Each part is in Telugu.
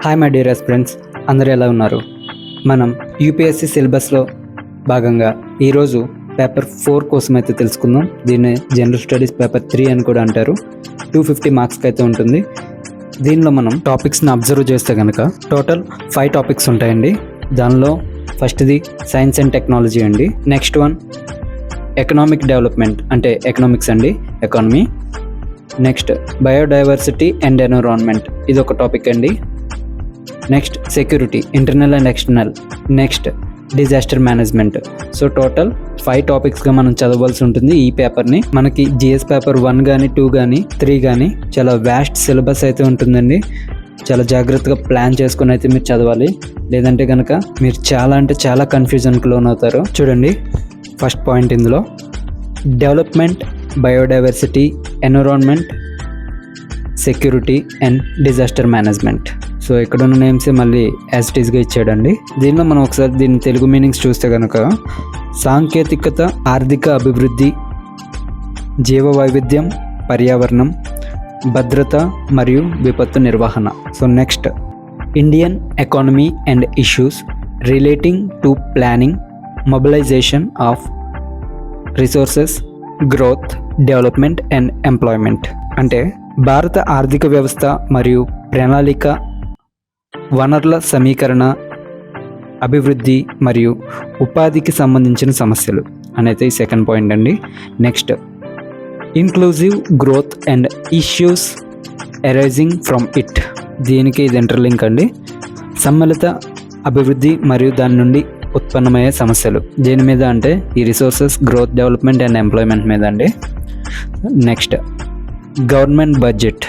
హాయ్ మై డియర్ ఫ్రెండ్స్, అందరూ ఎలా ఉన్నారు? మనం యూపీఎస్సీ సిలబస్లో భాగంగా ఈరోజు పేపర్ 4 కోసం అయితే తెలుసుకుందాం. దీన్ని జనరల్ స్టడీస్ పేపర్ 3 అని కూడా అంటారు. 250 మార్క్స్కి అయితే ఉంటుంది. దీనిలో మనం టాపిక్స్ని అబ్జర్వ్ చేస్తే కనుక టోటల్ 5 టాపిక్స్ ఉంటాయండి. దానిలో ఫస్ట్ది సైన్స్ అండ్ టెక్నాలజీ అండి. నెక్స్ట్ వన్ ఎకనామిక్ డెవలప్మెంట్ అంటే ఎకనామిక్స్ అండి, economy. Next biodiversity and environment, ఇది ఒక టాపిక్ అండి. Next security, internal and external. Next disaster management. So total 5 టాపిక్స్గా మనం చదవాల్సి ఉంటుంది ఈ పేపర్ని. మనకి జిఎస్ పేపర్ 1 కానీ 2 కానీ 3 కానీ చాలా వ్యాస్ట్ సిలబస్ అయితే ఉంటుందండి. చాలా జాగ్రత్తగా ప్లాన్ చేసుకుని అయితే మీరు చదవాలి, లేదంటే కనుక మీరు చాలా అంటే చాలా కన్ఫ్యూజన్కి లోన్ అవుతారు. చూడండి, ఫస్ట్ పాయింట్ ఇందులో development, biodiversity, environment, security and disaster management. So ఇక్కడ ఉన్న నేమ్స్ మళ్ళీ యాజ్ ఇట్ ఈస్గా ఇచ్చాడండి. దీనిలో మనం ఒకసారి దీని తెలుగు మీనింగ్స్ చూస్తే కనుక సాంకేతికత, ఆర్థిక అభివృద్ధి, జీవ వైవిధ్యం, పర్యావరణం, భద్రత మరియు విపత్తు నిర్వహణ. So next Indian economy and issues relating to planning, mobilisation of resources, growth, development and employment. అంటే భారత ఆర్థిక వ్యవస్థ మరియు ప్రణాళిక, వనరుల సమీకరణ, అభివృద్ధి మరియు ఉపాధికి సంబంధించిన సమస్యలు అనేది ఈ సెకండ్ పాయింట్ అండి. Next inclusive growth and issues arising from it. దీనికి ఇది ఇంటర్లింక్ అండి. సమ్మిళిత అభివృద్ధి మరియు దాని నుండి ఉత్పన్నమయ్యే సమస్యలు. దేని మీద అంటే ఈ resources, growth, development and employment మీద అండి. Next government budget.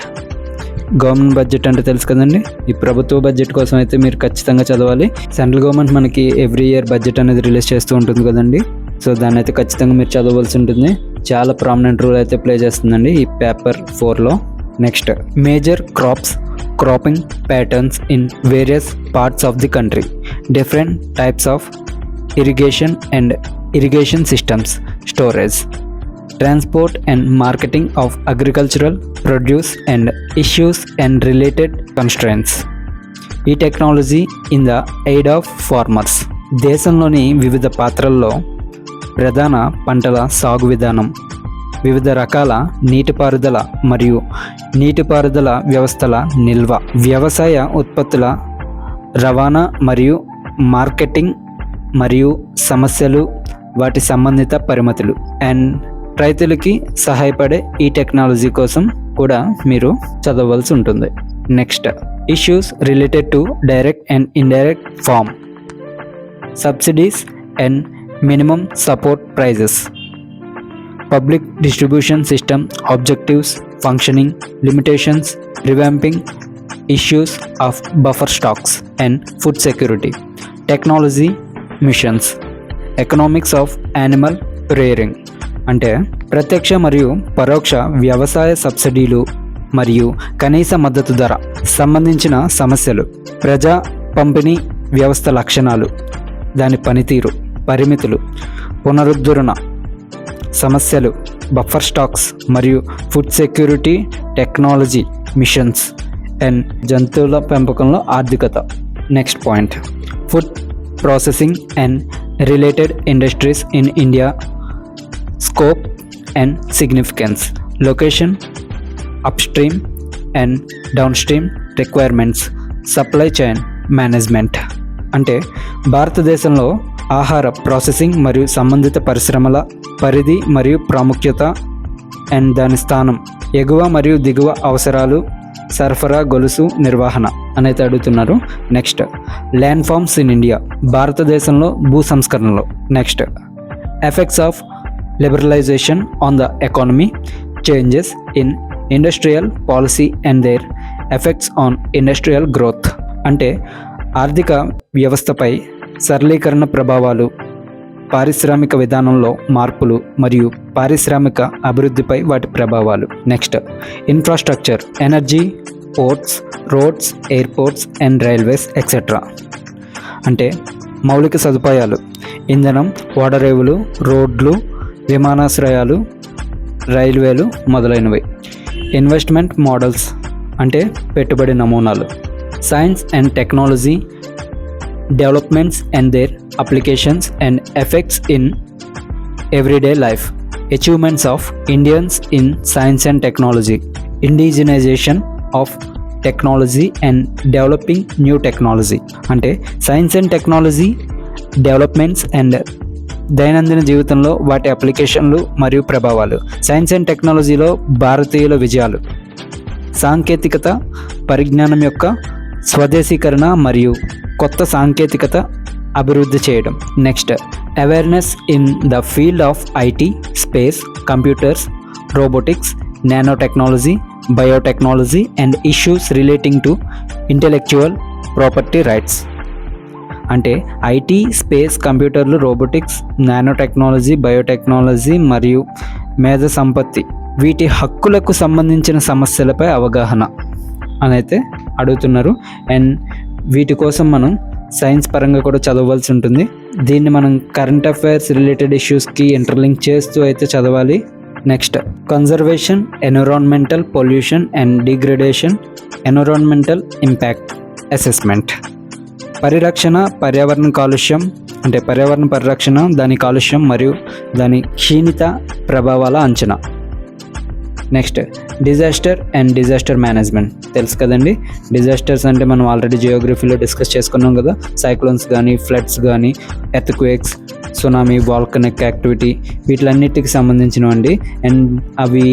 Government budget అంటే తెలుసు కదండి, ఈ ప్రభుత్వ బడ్జెట్ కోసం అయితే మీరు ఖచ్చితంగా చదవాలి. సెంట్రల్ గవర్నమెంట్ మనకి ఎవ్రీ ఇయర్ బడ్జెట్ అనేది రిలీజ్ చేస్తూ ఉంటుంది కదండి. సో దాన్ని అయితే ఖచ్చితంగా మీరు చదవవలసి ఉంటుంది. చాలా ప్రామినెంట్ రోల్ అయితే ప్లే చేస్తుందండి ఈ పేపర్ 4లో. Next major crops, cropping patterns in various parts of the country, different types of irrigation and irrigation systems, storage, transport and marketing of agricultural produce and issues and related constraints. E-technology in the aid of farmers. దేశంలోని వివిధ పాత్రల్లో ప్రధాన పంటల సాగు విధానం, వివిధ రకాల నీటిపారుదల మరియు నీటిపారుదల వ్యవస్థల నిల్వ, వ్యవసాయ ఉత్పత్తుల రవాణా మరియు మార్కెటింగ్ మరియు సమస్యలు, వాటి సంబంధిత పరిమితులు, అండ్ రైతులకి సహాయపడే ఈ టెక్నాలజీ కోసం కూడా మీరు చదవవలసి ఉంటుంది. Next issues related to direct and indirect farm, subsidies and minimum support prices, public distribution system objectives, functioning, limitations, revamping, issues of buffer stocks and food security, technology missions, economics of animal rearing. అంటే ప్రత్యక్ష మరియు పరోక్ష వ్యవసాయ సబ్సిడీలు మరియు కనీస మద్దతు ధర సంబంధించిన సమస్యలు, ప్రజా పంపిణీ వ్యవస్థ లక్షణాలు, దాని పనితీరు, పరిమితులు, పునరుద్ధరణ సమస్యలు, బఫర్ స్టాక్స్ మరియు food security, technology missions and జంతువుల పెంపకంలో ఆర్థికత. Next point food processing and related industries in India, scope and significance, location, upstream and downstream requirements, supply chain management. అంటే భారతదేశంలో ఆహార ప్రాసెసింగ్ మరియు సంబంధిత పరిశ్రమల పరిధి మరియు ప్రాముఖ్యత అండ్ దాని స్థానం, ఎగువ మరియు దిగువ అవసరాలు, సరఫరా గొలుసు నిర్వహణ అనేది అడుగుతున్నారు. Next land farms in India, భారతదేశంలో భూ సంస్కరణలో. Next effects of liberalization on the economy, changes in industrial policy and their effects on industrial growth. అంటే ఆర్థిక వ్యవస్థపై సరళీకరణ ప్రభావాలు, పారిశ్రామిక విధానంలో మార్పులు మరియు పారిశ్రామిక అభివృద్ధిపై వాటి ప్రభావాలు. Next infrastructure, energy, ports, roads, airports and railways etcetera. అంటే మౌలిక సదుపాయాలు, ఇంధనం, ఓడరేవులు, రోడ్లు, విమానాశ్రయాలు, రైల్వేలు మొదలైనవి. ఇన్వెస్ట్మెంట్ మోడల్స్ అంటే పెట్టుబడి నమూనాలు. science and technology developments and their applications and effects in everyday life, achievements of Indians in science and technology, indigenization of technology and developing new technology. అంటే science and technology developments and దైనందిన జీవితంలో వాటి అప్లికేషన్లు మరియు ప్రభావాలు, సైన్స్ అండ్ టెక్నాలజీలో భారతీయుల విజయాలు, సాంకేతికత పరిజ్ఞానం యొక్క స్వదేశీకరణ మరియు కొత్త సాంకేతికత అభివృద్ధి చేయడం. Next, awareness in the field of IT, space, computers, robotics, nano technology, biotechnology and issues relating to intellectual property rights. అంటే ఐటీ, స్పేస్, కంప్యూటర్లు, రోబోటిక్స్, నానో టెక్నాలజీ, బయోటెక్నాలజీ మరియు మేధ సంపత్తి వీటి హక్కులకు సంబంధించిన సమస్యలపై అవగాహన అని అయితే అడుగుతున్నారు. అండ్ వీటి కోసం మనం సైన్స్ పరంగా కూడా చదవవలసి ఉంటుంది. దీన్ని మనం కరెంట్ అఫైర్స్ రిలేటెడ్ ఇష్యూస్కి ఇంటర్లింక్ చేస్తూ అయితే చదవాలి. Next, conservation, environmental pollution and degradation, environmental impact assessment. పరిరక్షణ, పర్యావరణ కాలుష్యం అంటే పర్యావరణ పరిరక్షణ, దాని కాలుష్యం మరియు దాని క్షీణిత ప్రభావాల అంచనా. Next, disaster and disaster management. తెలుసు కదండి, డిజాస్టర్స్ అంటే మనం ఆల్రెడీ జియోగ్రఫీలో డిస్కస్ చేసుకున్నాం కదా. సైక్లోన్స్ కానీ, ఫ్లడ్స్ కానీ, ఎర్త్క్వేక్స్, సునామీ, వాల్కనిక్ యాక్టివిటీ వీటిలన్నిటికి సంబంధించినవండి. అండ్ అవి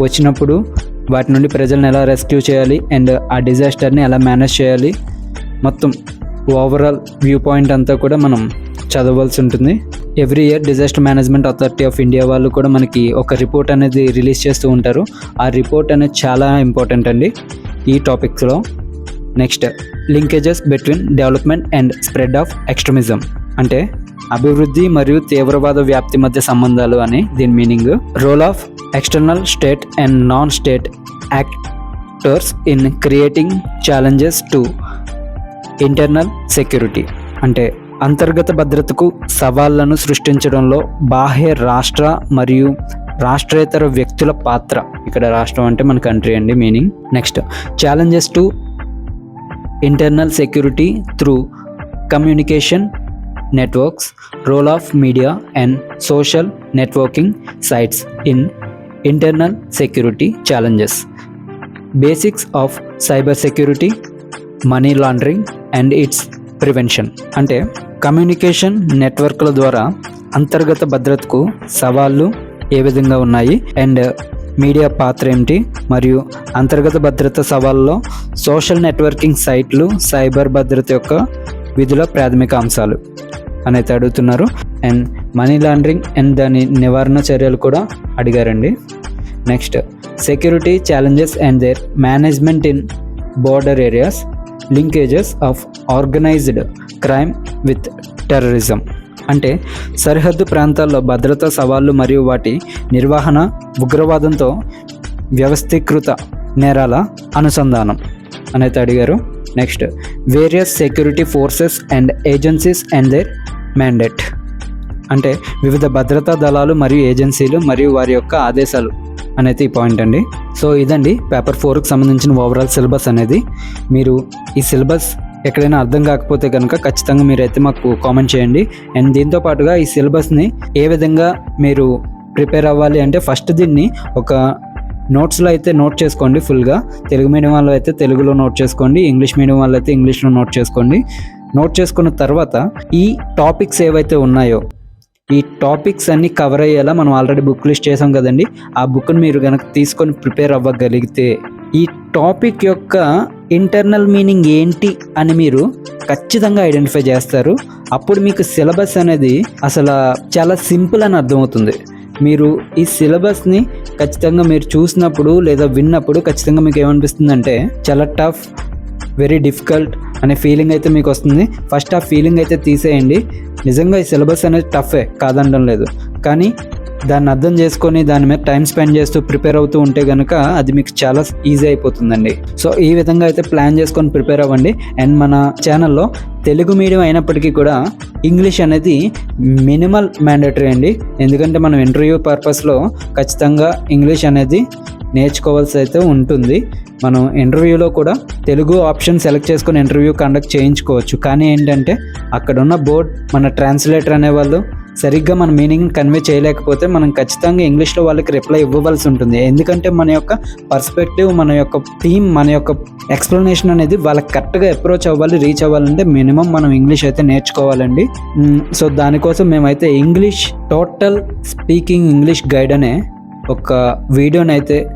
వచ్చినప్పుడు వాటి నుండి ప్రజలను ఎలా రెస్క్యూ చేయాలి అండ్ ఆ డిజాస్టర్ని ఎలా మేనేజ్ చేయాలి, మొత్తం ఓవరాల్ వ్యూ పాయింట్ అంతా కూడా మనం చదవవలసి ఉంటుంది. Every year disaster management authority of India వాళ్ళు కూడా మనకి ఒక రిపోర్ట్ అనేది రిలీజ్ చేస్తూ ఉంటారు. ఆ రిపోర్ట్ అనేది చాలా ఇంపార్టెంట్ అండి ఈ టాపిక్స్లో. Next, linkages between development and spread of extremism. అంటే అభివృద్ధి మరియు తీవ్రవాద వ్యాప్తి మధ్య సంబంధాలు అని దీని meaning. Role of external state and non state actors in creating challenges to internal security. అంటే అంతర్గత భద్రతకు సవాళ్లను సృష్టించడంలో బాహ్య రాష్ట్ర మరియు రాష్ట్రేతర వ్యక్తుల పాత్ర. ఇక్కడ రాష్ట్రం అంటే మన కంట్రీ అండి meaning. Next, challenges to internal security through communication networks, role of media and social networking sites in internal security challenges, basics of cyber security, money laundering and its prevention. అంటే కమ్యూనికేషన్ నెట్వర్క్ల ద్వారా అంతర్గత భద్రతకు సవాళ్ళు ఏ విధంగా ఉన్నాయి అండ్ మీడియా పాత్ర ఏమిటి, మరియు అంతర్గత భద్రత సవాళ్ళలో సోషల్ నెట్వర్కింగ్ సైట్లు, సైబర్ భద్రత యొక్క విధుల ప్రాథమిక అంశాలు అని అయితే అడుగుతున్నారు. అండ్ మనీ లాండరింగ్ అండ్ దాని నివారణ చర్యలు కూడా అడిగారండి. Next, security challenges and their management in border areas, linkages of organised crime with terrorism. అంటే సరిహద్దు ప్రాంతాల్లో భద్రతా సవాళ్ళు మరియు వాటి నిర్వహణ, ఉగ్రవాదంతో వ్యవస్థీకృత నేరాల అనుసంధానం అని అయితే అడిగారు. Next, various security forces and agencies and their mandate. అంటే వివిధ భద్రతా దళాలు మరియు ఏజెన్సీలు మరియు వారి యొక్క ఆదేశాలు అనేది ఈ పాయింట్ అండి. సో ఇదండి పేపర్ 4కి సంబంధించిన ఓవరాల్ సిలబస్ అనేది. మీరు ఈ సిలబస్ ఎక్కడైనా అర్థం కాకపోతే కనుక ఖచ్చితంగా మీరైతే మాకు కామెంట్ చేయండి. అండ్ దీంతో పాటుగా ఈ సిలబస్ని ఏ విధంగా మీరు ప్రిపేర్ అవ్వాలి అంటే ఫస్ట్ దీన్ని ఒక నోట్స్లో అయితే నోట్ చేసుకోండి ఫుల్గా. తెలుగు మీడియం వాళ్ళు అయితే తెలుగులో నోట్ చేసుకోండి, ఇంగ్లీష్ మీడియం వాళ్ళు అయితే ఇంగ్లీష్లో నోట్ చేసుకోండి. నోట్ చేసుకున్న తర్వాత ఈ టాపిక్స్ ఏవైతే ఉన్నాయో ఈ టాపిక్స్ అన్నీ కవర్ అయ్యేలా మనం ఆల్రెడీ బుక్ లిస్ట్ చేసాం కదండి. ఆ బుక్ని మీరు కనుక తీసుకొని ప్రిపేర్ అవ్వగలిగితే ఈ టాపిక్ యొక్క ఇంటర్నల్ మీనింగ్ ఏంటి అని మీరు ఖచ్చితంగా ఐడెంటిఫై చేస్తారు. అప్పుడు మీకు సిలబస్ అనేది అసలు చాలా సింపుల్ అని అర్థమవుతుంది. మీరు ఈ సిలబస్ని ఖచ్చితంగా మీరు చూసినప్పుడు లేదా విన్నప్పుడు ఖచ్చితంగా మీకు ఏమనిపిస్తుందంటే చాలా టఫ్, వెరీ డిఫికల్ట్ అనే ఫీలింగ్ అయితే మీకు వస్తుంది. ఫస్ట్ ఆ ఫీలింగ్ అయితే తీసేయండి. నిజంగా ఈ సిలబస్ అనేది టఫే కాదనడం లేదు, కానీ దాన్ని అర్థం చేసుకొని దాని మీద టైం స్పెండ్ చేస్తూ ప్రిపేర్ అవుతూ ఉంటే కనుక అది మీకు చాలా ఈజీ అయిపోతుందండి. సో ఈ విధంగా అయితే ప్లాన్ చేసుకొని ప్రిపేర్ అవ్వండి. అండ్ మన ఛానల్లో తెలుగు మీడియం అయినప్పటికీ కూడా ఇంగ్లీష్ అనేది మినిమల్ మ్యాండేటరీ అండి. ఎందుకంటే మనం ఇంటర్వ్యూ పర్పస్లో ఖచ్చితంగా ఇంగ్లీష్ అనేది నేర్చుకోవాల్సి అయితే ఉంటుంది. మనం ఇంటర్వ్యూలో కూడా తెలుగు ఆప్షన్ సెలెక్ట్ చేసుకొని ఇంటర్వ్యూ కండక్ట్ చేయించుకోవచ్చు. కానీ ఏంటంటే అక్కడున్న బోర్డ్ మన ట్రాన్స్లేటర్ అనేవాళ్ళు సరిగ్గా మన మీనింగ్ కన్వే చేయలేకపోతే మనం ఖచ్చితంగా ఇంగ్లీష్లో వాళ్ళకి రిప్లై ఇవ్వవలసి ఉంటుంది. ఎందుకంటే మన యొక్క పర్స్పెక్టివ్, మన యొక్క థీమ్, మన యొక్క ఎక్స్ప్లెనేషన్ అనేది వాళ్ళకి కరెక్ట్గా అప్రోచ్ అవ్వాలి, రీచ్ అవ్వాలంటే మినిమం మనం ఇంగ్లీష్ అయితే నేర్చుకోవాలండి. సో దానికోసం మేమైతే English total speaking English guide అనే ఒక వీడియోని అయితే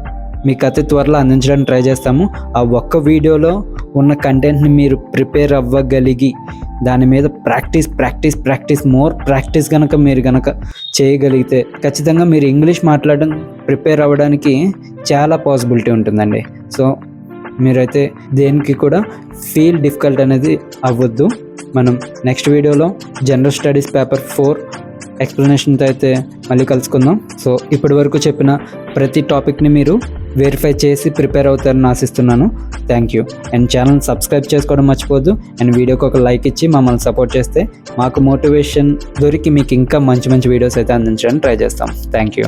మీకు అతి త్వరలో అందించడానికి ట్రై చేస్తాము. ఆ ఒక్క వీడియోలో ఉన్న కంటెంట్ని మీరు ప్రిపేర్ అవ్వగలిగి దాని మీద మోర్ ప్రాక్టీస్ కనుక మీరు కనుక చేయగలిగితే ఖచ్చితంగా మీరు ఇంగ్లీష్ మాట్లాడడం ప్రిపేర్ అవ్వడానికి చాలా పాసిబిలిటీ ఉంటుందండి. సో మీరైతే దేనికి కూడా ఫీల్ డిఫికల్ట్ అనేది అవ్వద్దు. మనం నెక్స్ట్ వీడియోలో జనరల్ స్టడీస్ పేపర్ 4 ఎక్స్ప్లెనేషన్తో అయితే మళ్ళీ కలుసుకుందాం. సో ఇప్పటి వరకు చెప్పిన ప్రతి టాపిక్ని మీరు వెరిఫై చేసి ప్రిపేర్ అవుతారని ఆశిస్తున్నాను. Thank you. And channel subscribe చేసుకోవడం మర్చిపోద్దు. అండ్ వీడియోకి ఒక లైక్ ఇచ్చి మమ్మల్ని సపోర్ట్ చేస్తే మాకు మోటివేషన్ దొరికి మీకు ఇంకా మంచి వీడియోస్ అయితే అందించడానికి ట్రై చేస్తాం. Thank you.